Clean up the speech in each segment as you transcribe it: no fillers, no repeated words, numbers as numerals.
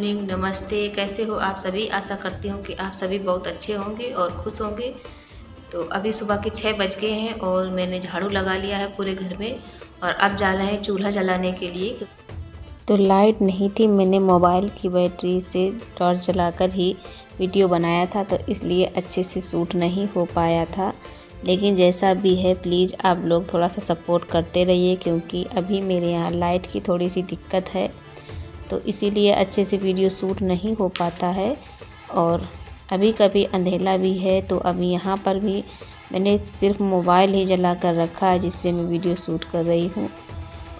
Evening, नमस्ते। कैसे हो आप सभी? आशा करती हूँ कि आप सभी बहुत अच्छे होंगे और खुश होंगे। तो अभी सुबह के 6 बज गए हैं और मैंने झाड़ू लगा लिया है पूरे घर में और अब जा रहे हैं चूल्हा जलाने के लिए। तो लाइट नहीं थी, मैंने मोबाइल की बैटरी से टॉर्च जलाकर ही वीडियो बनाया था, तो इसलिए अच्छे से शूट नहीं हो पाया था। लेकिन जैसा भी है, प्लीज़ आप लोग थोड़ा सा सपोर्ट करते रहिए, क्योंकि अभी मेरे यहाँ लाइट की थोड़ी सी दिक्कत है, तो इसीलिए अच्छे से वीडियो शूट नहीं हो पाता है। और अभी कभी अंधेला भी है, तो अभी यहाँ पर भी मैंने सिर्फ मोबाइल ही जला कर रखा है, जिससे मैं वीडियो शूट कर रही हूँ।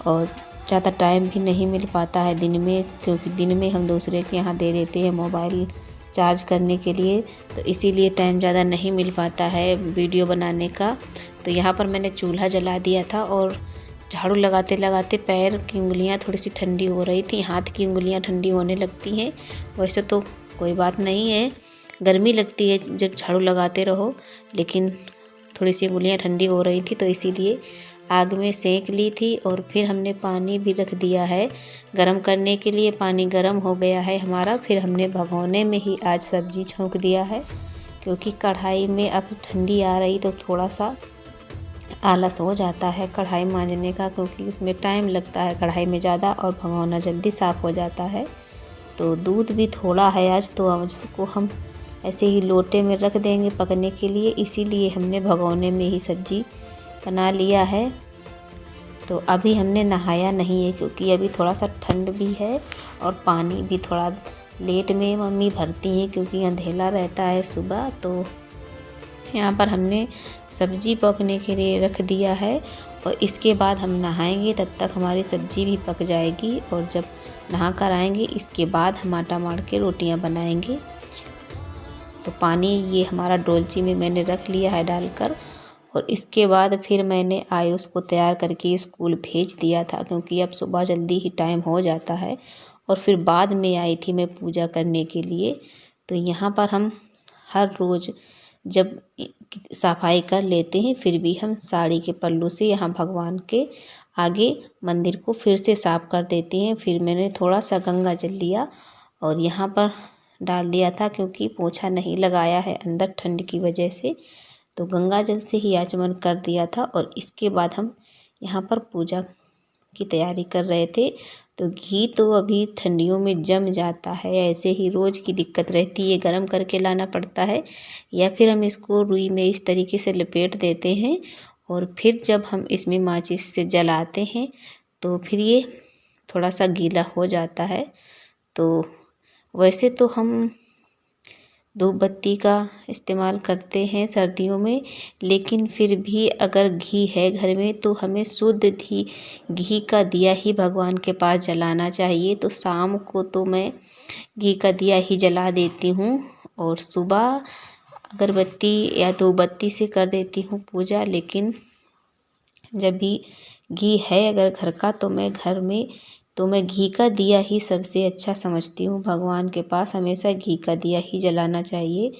और ज़्यादा टाइम भी नहीं मिल पाता है दिन में, क्योंकि दिन में हम दूसरे के यहाँ दे देते हैं मोबाइल चार्ज करने के लिए, तो इसीलिए टाइम ज़्यादा नहीं मिल पाता है वीडियो बनाने का। तो यहाँ पर मैंने चूल्हा जला दिया था और झाड़ू लगाते लगाते पैर की उंगलियां थोड़ी सी ठंडी हो रही थी, हाथ की उंगलियां ठंडी होने लगती हैं। वैसे तो कोई बात नहीं है, गर्मी लगती है जब झाड़ू लगाते रहो, लेकिन थोड़ी सी उंगलियां ठंडी हो रही थी, तो इसीलिए आग में सेंक ली थी। और फिर हमने पानी भी रख दिया है गरम करने के लिए। पानी गरम हो गया है हमारा। फिर हमने भगोने में ही आज सब्जी छोंक दिया है, क्योंकि कढ़ाई में अब ठंडी आ रही तो थोड़ा सा आलस हो जाता है कढ़ाई मांजने का, क्योंकि उसमें टाइम लगता है कढ़ाई में ज़्यादा, और भगोना जल्दी साफ़ हो जाता है। तो दूध भी थोड़ा है आज, तो अब उसको हम ऐसे ही लोटे में रख देंगे पकने के लिए, इसीलिए हमने भगोने में ही सब्जी बना लिया है। तो अभी हमने नहाया नहीं है, क्योंकि अभी थोड़ा सा ठंड भी है और पानी भी थोड़ा लेट में मम्मी भरती हैं, क्योंकि अंधेला रहता है सुबह। तो यहाँ पर हमने सब्जी पकने के लिए रख दिया है, और इसके बाद हम नहाएंगे, तब तक हमारी सब्जी भी पक जाएगी। और जब नहा कर आएंगे, इसके बाद हम आटा मार के रोटियाँ बनाएंगे। तो पानी ये हमारा डोलची में मैंने रख लिया है डालकर, और इसके बाद फिर मैंने आयुष को तैयार करके स्कूल भेज दिया था, क्योंकि अब सुबह जल्दी ही टाइम हो जाता है। और फिर बाद में आई थी मैं पूजा करने के लिए। तो यहाँ पर हम हर रोज़ जब सफाई कर लेते हैं, फिर भी हम साड़ी के पल्लू से यहाँ भगवान के आगे मंदिर को फिर से साफ़ कर देते हैं। फिर मैंने थोड़ा सा गंगा जल लिया और यहाँ पर डाल दिया था, क्योंकि पोछा नहीं लगाया है अंदर ठंड की वजह से, तो गंगा जल से ही आचमन कर दिया था। और इसके बाद हम यहाँ पर पूजा की तैयारी कर रहे थे। तो घी तो अभी ठंडियों में जम जाता है, ऐसे ही रोज़ की दिक्कत रहती है, गरम करके लाना पड़ता है, या फिर हम इसको रुई में इस तरीके से लपेट देते हैं, और फिर जब हम इसमें माचिस से जलाते हैं तो फिर ये थोड़ा सा गीला हो जाता है। तो वैसे तो हम धूप बत्ती का इस्तेमाल करते हैं सर्दियों में, लेकिन फिर भी अगर घी है घर में तो हमें शुद्ध घी का दिया ही भगवान के पास जलाना चाहिए। तो शाम को तो मैं घी का दिया ही जला देती हूँ, और सुबह अगरबत्ती या धूप बत्ती से कर देती हूँ पूजा। लेकिन जब भी घी है अगर घर का, तो मैं घी का दिया ही सबसे अच्छा समझती हूँ। भगवान के पास हमेशा घी का दिया ही जलाना चाहिए।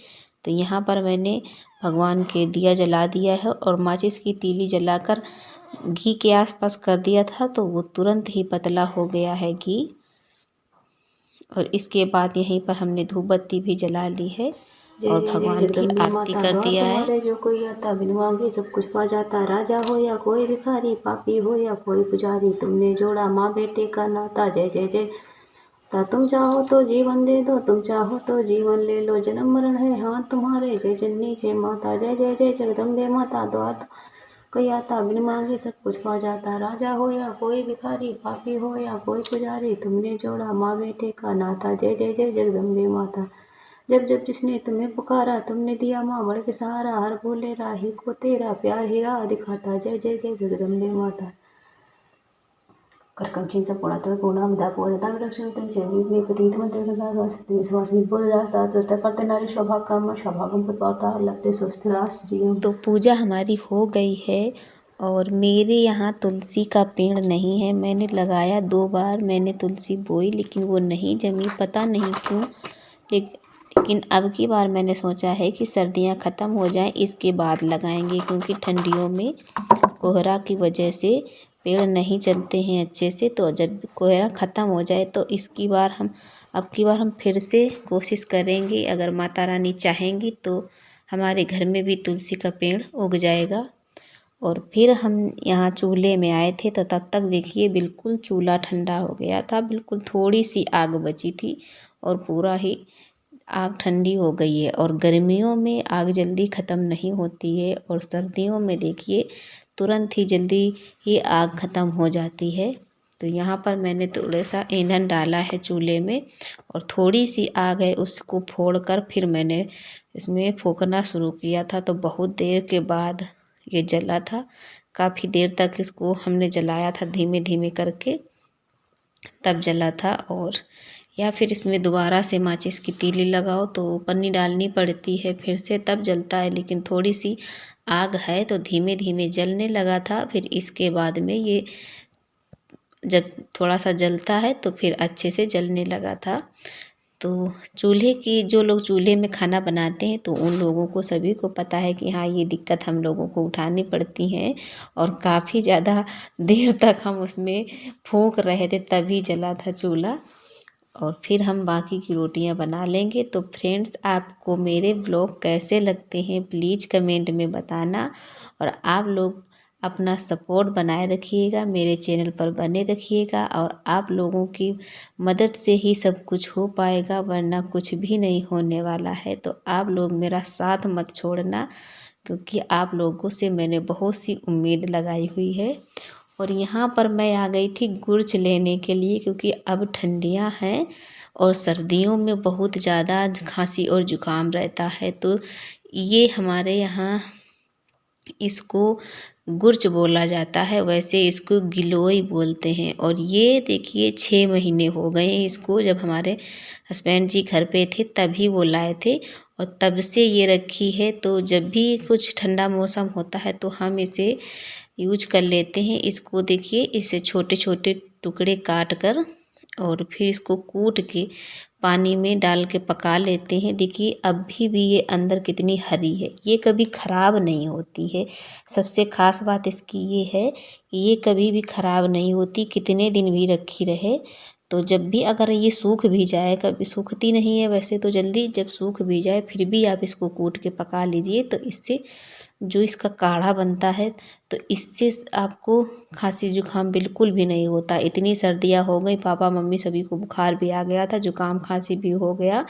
तो यहाँ पर मैंने भगवान के दिया जला दिया है, और माचिस की तीली जलाकर घी के आसपास कर दिया था, तो वो तुरंत ही पतला हो गया है घी। और इसके बाद यहीं पर हमने धूप बत्ती भी जला ली है और भगवान की आरती कर दिया है। जो कोई आता बिन मांगे सब कुछ पा जाता, राजा हो या कोई भिखारी, पापी हो या कोई पुजारी, तुमने जोड़ा माँ बेटे का नाता। जय जय जय ता, तुम चाहो तो जीवन दे दो, तुम चाहो तो जीवन ले लो, जन्म मरण है हाथ तुम्हारे। जय जननी जय माता, जय जय जय जगदम्बे माता। द्वार कोई आता बिन मांगे सब कुछ पा जाता, राजा हो या कोई भिखारी, पापी हो या कोई पुजारी, तुमने जोड़ा माँ बेटे का नाता। जय जय जय जगदम्बे माता। जब जब जिसने तुम्हें पुकारा, तुमने दिया माँ बढ़ के सहारा, हर भोले राही को तेरा प्यार ही राह दिखाता। जय जय जय जगदम्बे माता। करकमचिंचा पोळातोय कोणा विधा पोळता विलक्षण त्यांचे जीवनी पतित मंत्र विश्वासनी बोल जाता, तो करते नारी सौभाग्यम सौभाग्यम पुत्रता लगते सुस्थिरा स्त्रियों। तो पूजा हमारी हो गई है, और मेरे यहाँ तुलसी का पेड़ नहीं है। मैंने लगाया 2 बार, मैंने तुलसी बोई, लेकिन वो नहीं जमी, पता नहीं क्यों। लेकिन अब की बार मैंने सोचा है कि सर्दियाँ ख़त्म हो जाएं, इसके बाद लगाएंगे, क्योंकि ठंडियों में कोहरा की वजह से पेड़ नहीं चलते हैं अच्छे से। तो जब कोहरा ख़त्म हो जाए तो इसकी बार हम अब की बार हम फिर से कोशिश करेंगे, अगर माता रानी चाहेंगी तो हमारे घर में भी तुलसी का पेड़ उग जाएगा। और फिर हम यहाँ चूल्हे में आए थे तो तब तक देखिए बिल्कुल चूल्हा ठंडा हो गया था, बिल्कुल थोड़ी सी आग बची थी और पूरा ही आग ठंडी हो गई है। और गर्मियों में आग जल्दी ख़त्म नहीं होती है और सर्दियों में देखिए तुरंत ही जल्दी ही आग ख़त्म हो जाती है। तो यहाँ पर मैंने थोड़ा सा ईंधन डाला है चूल्हे में और थोड़ी सी आग है उसको फोड़कर फिर मैंने इसमें फूकना शुरू किया था। तो बहुत देर के बाद ये जला था, काफ़ी देर तक इसको हमने जलाया था धीमे धीमे करके, तब जला था। और या फिर इसमें दोबारा से माचिस की तीली लगाओ तो पन्नी डालनी पड़ती है फिर से, तब जलता है। लेकिन थोड़ी सी आग है तो धीमे धीमे जलने लगा था। फिर इसके बाद में ये जब थोड़ा सा जलता है तो फिर अच्छे से जलने लगा था। तो चूल्हे की, जो लोग चूल्हे में खाना बनाते हैं तो उन लोगों को सभी को पता है कि हाँ ये दिक्कत हम लोगों को उठानी पड़ती है। और काफ़ी ज़्यादा देर तक हम उसमें फूंक रहे थे तभी जला था चूल्हा। और फिर हम बाकी की रोटियां बना लेंगे। तो फ्रेंड्स, आपको मेरे ब्लॉग कैसे लगते हैं प्लीज़ कमेंट में बताना। और आप लोग अपना सपोर्ट बनाए रखिएगा, मेरे चैनल पर बने रखिएगा। और आप लोगों की मदद से ही सब कुछ हो पाएगा, वरना कुछ भी नहीं होने वाला है। तो आप लोग मेरा साथ मत छोड़ना, क्योंकि आप लोगों से मैंने बहुत सी उम्मीद लगाई हुई है। और यहाँ पर मैं आ गई थी गुर्च लेने के लिए, क्योंकि अब ठंडियाँ हैं और सर्दियों में बहुत ज़्यादा खांसी और जुकाम रहता है। तो ये हमारे यहाँ इसको गुर्च बोला जाता है, वैसे इसको गिलोय बोलते हैं। और ये देखिए 6 महीने हो गए हैं इसको, जब हमारे हस्बैंड जी घर पे थे तभी वो लाए थे और तब से ये रखी है। तो जब भी कुछ ठंडा मौसम होता है तो हम इसे यूज कर लेते हैं। इसको देखिए, इसे छोटे छोटे टुकड़े काट कर और फिर इसको कूट के पानी में डाल के पका लेते हैं। देखिए अभी भी ये अंदर कितनी हरी है, ये कभी ख़राब नहीं होती है। सबसे ख़ास बात इसकी ये है कि ये कभी भी ख़राब नहीं होती, कितने दिन भी रखी रहे। तो जब भी अगर ये सूख भी जाए, कभी सूखती नहीं है वैसे तो जल्दी, जब सूख भी जाए फिर भी आप इसको कूट के पका लीजिए। तो इससे जो इसका काढ़ा बनता है तो इससे आपको खांसी जुकाम बिल्कुल भी नहीं होता। इतनी सर्दियाँ हो गई, पापा मम्मी सभी को बुखार भी आ गया था, जुकाम खांसी भी हो गया,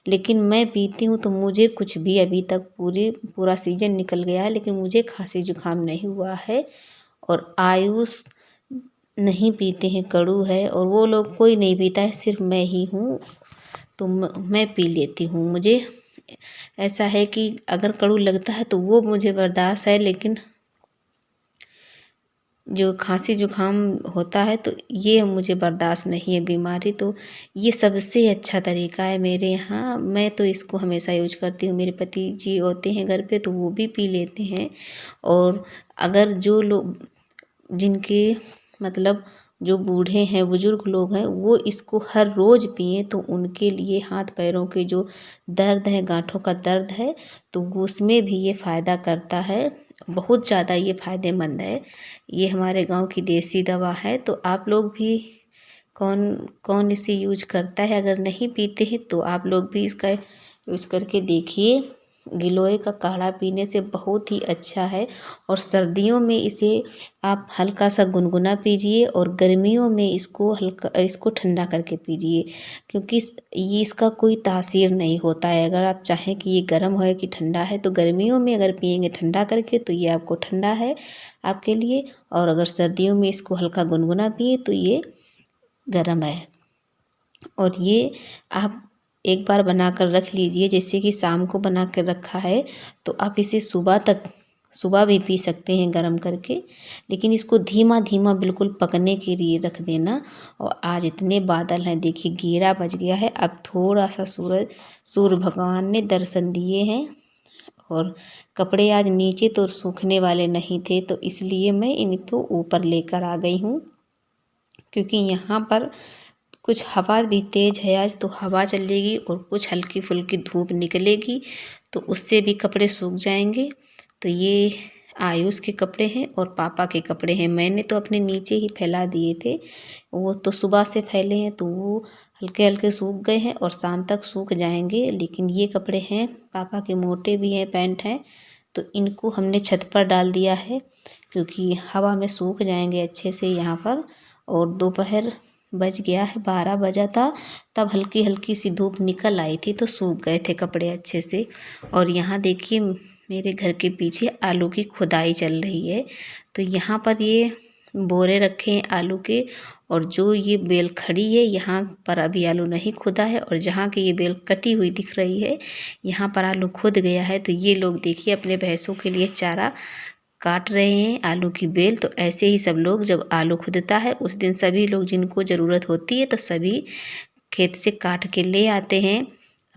लेकिन मैं पीती हूँ तो मुझे कुछ भी, अभी तक पूरा सीजन निकल गया है लेकिन मुझे खांसी जुकाम नहीं हुआ है। और आयुष नहीं पीते हैं, कड़ू है, और वो लोग कोई नहीं पीता है, सिर्फ मैं ही हूँ। तो मैं पी लेती हूँ। मुझे ऐसा है कि अगर कड़ू लगता है तो वो मुझे बर्दाश्त है, लेकिन जो खांसी जुकाम होता है तो ये मुझे बर्दाश्त नहीं है बीमारी। तो ये सबसे अच्छा तरीका है मेरे यहाँ, मैं तो इसको हमेशा यूज करती हूँ। मेरे पति जी होते हैं घर पे तो वो भी पी लेते हैं। और अगर जो लोग, जिनके मतलब जो बूढ़े हैं, बुजुर्ग लोग हैं, वो इसको हर रोज़ पिएं तो उनके लिए हाथ पैरों के जो दर्द है, गांठों का दर्द है, तो उसमें भी ये फ़ायदा करता है। बहुत ज़्यादा ये फ़ायदेमंद है। ये हमारे गांव की देसी दवा है। तो आप लोग भी, कौन कौन इसे यूज करता है, अगर नहीं पीते हैं तो आप लोग भी इसका यूज करके देखिए। गिलोय का काढ़ा पीने से बहुत ही अच्छा है। और सर्दियों में इसे आप हल्का सा गुनगुना पीजिए और गर्मियों में इसको ठंडा करके पीजिए, क्योंकि ये इसका कोई तासीर नहीं होता है। अगर आप चाहें कि ये गर्म हो कि ठंडा है, तो गर्मियों में अगर पिएंगे ठंडा करके तो ये आपको ठंडा है आपके लिए, और अगर सर्दियों में इसको हल्का गुनगुना पिए तो ये गर्म है। और ये आप एक बार बना कर रख लीजिए, जैसे कि शाम को बना कर रखा है तो आप इसे सुबह भी पी सकते हैं गरम करके, लेकिन इसको धीमा धीमा बिल्कुल पकने के लिए रख देना। और आज इतने बादल हैं, देखिए 11 बज गया है, अब थोड़ा सा सूर्य भगवान ने दर्शन दिए हैं। और कपड़े आज नीचे तो सूखने वाले नहीं थे, तो इसलिए मैं इनको ऊपर लेकर आ गई हूँ, क्योंकि यहाँ पर कुछ हवा भी तेज़ है आज, तो हवा चलेगी और कुछ हल्की फुल्की धूप निकलेगी तो उससे भी कपड़े सूख जाएंगे। तो ये आयुष के कपड़े हैं और पापा के कपड़े हैं। मैंने तो अपने नीचे ही फैला दिए थे, वो तो सुबह से फैले हैं तो वो हल्के हल्के सूख गए हैं और शाम तक सूख जाएंगे। लेकिन ये कपड़े हैं पापा के, मोटे भी हैं, पैंट हैं, तो इनको हमने छत पर डाल दिया है क्योंकि हवा में सूख जाएंगे अच्छे से यहाँ पर। और दोपहर बज गया है, 12 बजा था, तब हल्की हल्की सी धूप निकल आई थी तो सूख गए थे कपड़े अच्छे से। और यहाँ देखिए मेरे घर के पीछे आलू की खुदाई चल रही है। तो यहाँ पर ये बोरे रखे हैं आलू के, और जो ये बेल खड़ी है यहाँ पर अभी आलू नहीं खुदा है, और जहाँ की ये बेल कटी हुई दिख रही है यहाँ पर आलू खुद गया है। तो ये लोग देखिए अपने भैंसों के लिए चारा काट रहे हैं आलू की बेल। तो ऐसे ही सब लोग जब आलू खुदता है उस दिन सभी लोग जिनको ज़रूरत होती है तो सभी खेत से काट के ले आते हैं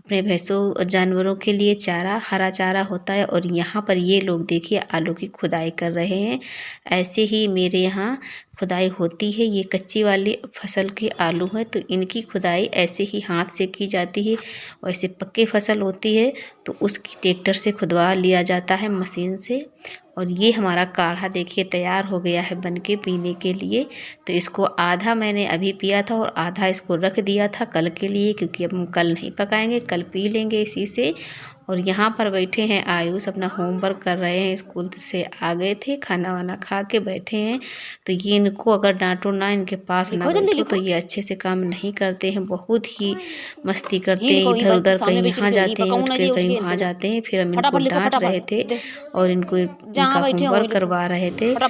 अपने भैंसों और जानवरों के लिए चारा, हरा चारा होता है। और यहाँ पर ये लोग देखिए आलू की खुदाई कर रहे हैं। ऐसे ही मेरे यहाँ खुदाई होती है, ये कच्ची वाली फसल के आलू है तो इनकी खुदाई ऐसे ही हाथ से की जाती है। वैसे पक्के फसल होती है तो उसकी ट्रैक्टर से खुदवा लिया जाता है मशीन से। और ये हमारा काढ़ा देखिए तैयार हो गया है बनके पीने के लिए। तो इसको आधा मैंने अभी पिया था और आधा इसको रख दिया था कल के लिए, क्योंकि अब हम कल नहीं पकाएंगे, कल पी लेंगे इसी से। और यहाँ पर बैठे हैं आयुष अपना होमवर्क कर रहे हैं, स्कूल से आ गए थे, खाना वाना खा के बैठे हैं। तो ये इनको अगर डांटो ना, इनके पास ना बैठो तो ये अच्छे से काम नहीं करते हैं, बहुत ही मस्ती करते हैं, इधर उधर कहीं यहाँ जाते हैं, उठ के कहीं वहाँ जाते हैं। फिर हम इनको डांट रहे थे और इनको इनका होमवर्क करवा रहे थे। और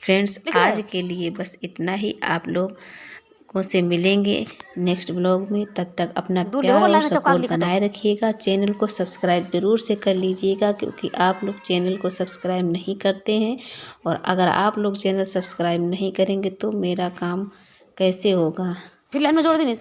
फ्रेंड्स आज के लिए बस इतना ही, आप लोग से मिलेंगे नेक्स्ट ब्लॉग में। तब तक अपना प्यार और सपोर्ट बनाए रखिएगा। चैनल को सब्सक्राइब जरूर से कर लीजिएगा क्योंकि आप लोग चैनल को सब्सक्राइब नहीं करते हैं, और अगर आप लोग चैनल सब्सक्राइब नहीं करेंगे तो मेरा काम कैसे होगा। फिर लाइन में जोड़ देने